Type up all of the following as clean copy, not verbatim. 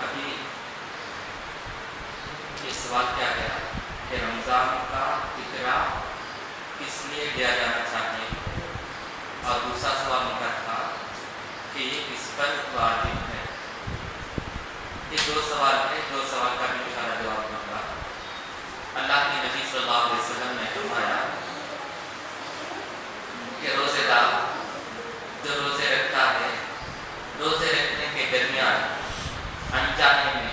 ابھی یہ سوال کیا گیا کہ رمضان کا فطرہ کس لیے دیا جانا چاہیے، اور دوسرا سوال ان کا تھا کہ یہ کس پر واجب ہے۔ یہ دو سوال ہے، دو سوال کا بھی انشاءاللہ جواب دوں گا۔ اللہ کے نبی صلی اللہ علیہ وسلم نے فرمایا کہ روزے دار جو روزے رکھتا ہے، روزے رکھنے کے درمیان انجانے میں،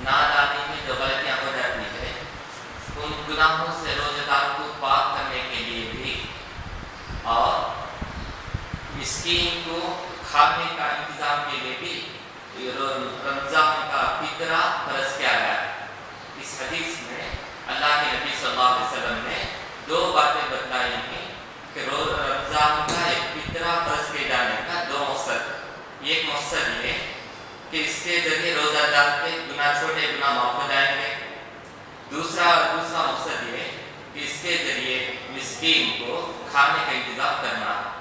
نادانی میں جو غلطیاں ہو جاتی ہے، ان گناہوں سے روزے دار کو پاک کرنے کے لیے بھی اور مسکین کو کھانے کا انتظام کے لیے بھی رمضان کا فطرہ فرض کیا گیا ہے۔ اس حدیث میں اللہ کے نبی صلی اللہ علیہ وسلم نے دو باتیں بتلائی ہیں کہ رمضان کا ایک فطرہ فرض کیے جانے کا دو مقصد۔ ایک مقصد یہ کہ اس کے ذریعے روزہ دار کے گناہ، چھوٹے گناہ معاف ہو جائیں گے۔ دوسرا مقصد یہ کہ اس کے ذریعے مسکین کو کھانے کا انتظام کرنا ہے۔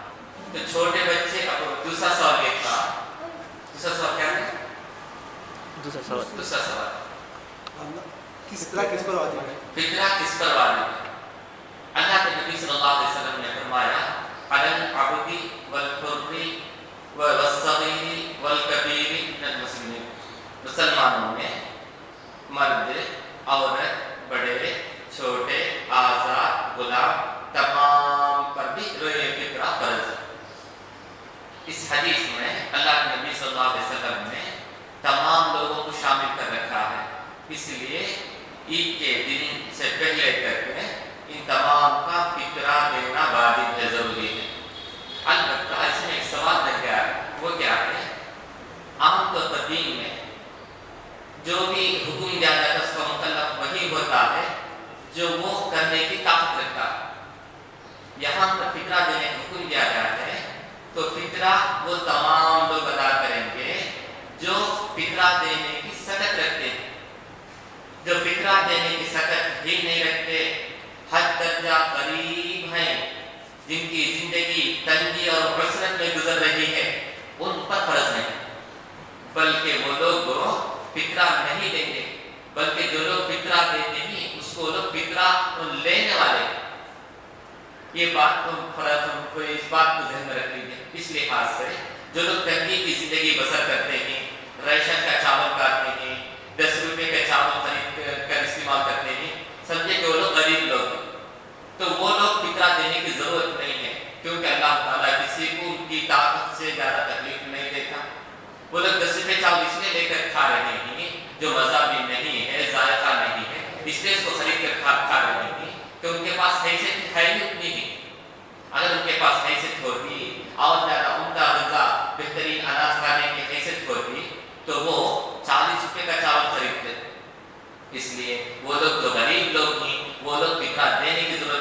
تو چھوٹے بچے، اب دوسرا سوال یہ تھا، دوسرا سوال کیا ہے؟ دوسرا سوال فطرہ کس پر واجب ہے؟ فطرہ کس پر واجب ہے؟ اللہ کے نبی صلی اللہ علیہ وسلم نے فرمایا علی العبد والحر والصغیر والکبیر من المسلمین، مسلمانوں میں مرد، عورت، بڑے، چھوٹے، آزاد، غلام، تمام پر بھی فطرہ فرض ہے۔ اس حدیث میں اللہ کے نبی صلی اللہ علیہ وسلم نے تمام لوگوں کو شامل کر رکھا ہے، اس لیے عید کے دن سے پہلے تک ان تمام کا فطرہ دینا واجب ہے، ضروری ہے۔ البتہ اس میں ایک سوال لگ گیا ہے، وہ کیا ہے؟ عام طور پر دین میں جو بھی حکم دیا جاتا ہے اس کا مطلب وہی ہوتا ہے جو وہ کرنے کی طاقت رکھتا ہے۔ یہاں پر فطرہ دینے کا حکم دیا گیا ہے تو فطرہ وہ تمام لوگ ادا کریں گے جو فطرہ دینے کی سکت رکھتے ہیں۔ جو فطرہ دینے کی سکت ہی نہیں رکھتے، حد درجہ قریب ہیں، جن کی زندگی تنگی اور عسرت میں گزر رہی ہے، ان پر فرض نہیں، بلکہ وہ لوگ فطرہ نہیں دیں گے، بلکہ جو لوگ فطرہ دیتے ہیں اس کو لوگ فطرہ لینے والے۔ یہ بات اس بات کو ذہن میں رکھ لیجیے۔ اس لحاظ سے جو لوگ تنگی کی زندگی بسر کرتے ہیں، ریشن کا چاول کھاتے ہیں، 10 روپے کا چاول خرید کر استعمال کرتے ہیں، سمجھے کہ وہ لوگ غریب لوگ ہیں، تو وہ لوگ فطرہ دینے کی ضرورت نہیں ہے، کیونکہ اللہ تعالیٰ کسی کو ان کی طاقت سے زیادہ تکلیف نہیں دیتا۔ وہ لوگ 10 روپے چاول اس لیے لے کر کھا رہے ہیں جو مزہ بھی نہیں ہے، ذائقہ نہیں ہے، اس لیے اس کو خرید کر کھا رہے ہیں کہ ان کے پاس حیثیت ہے ہی اتنی ہی۔ اگر ان کے پاس حیثیت ہوتی اور زیادہ عمدہ غذا، بہترین اناج کھانے کی حیثیت ہوتی تو وہ 40 روپے کا چاول خریدتے۔ اس لیے وہ لوگ جو غریب لوگ ہیں وہ لوگ فطرہ دینے کی ضرورت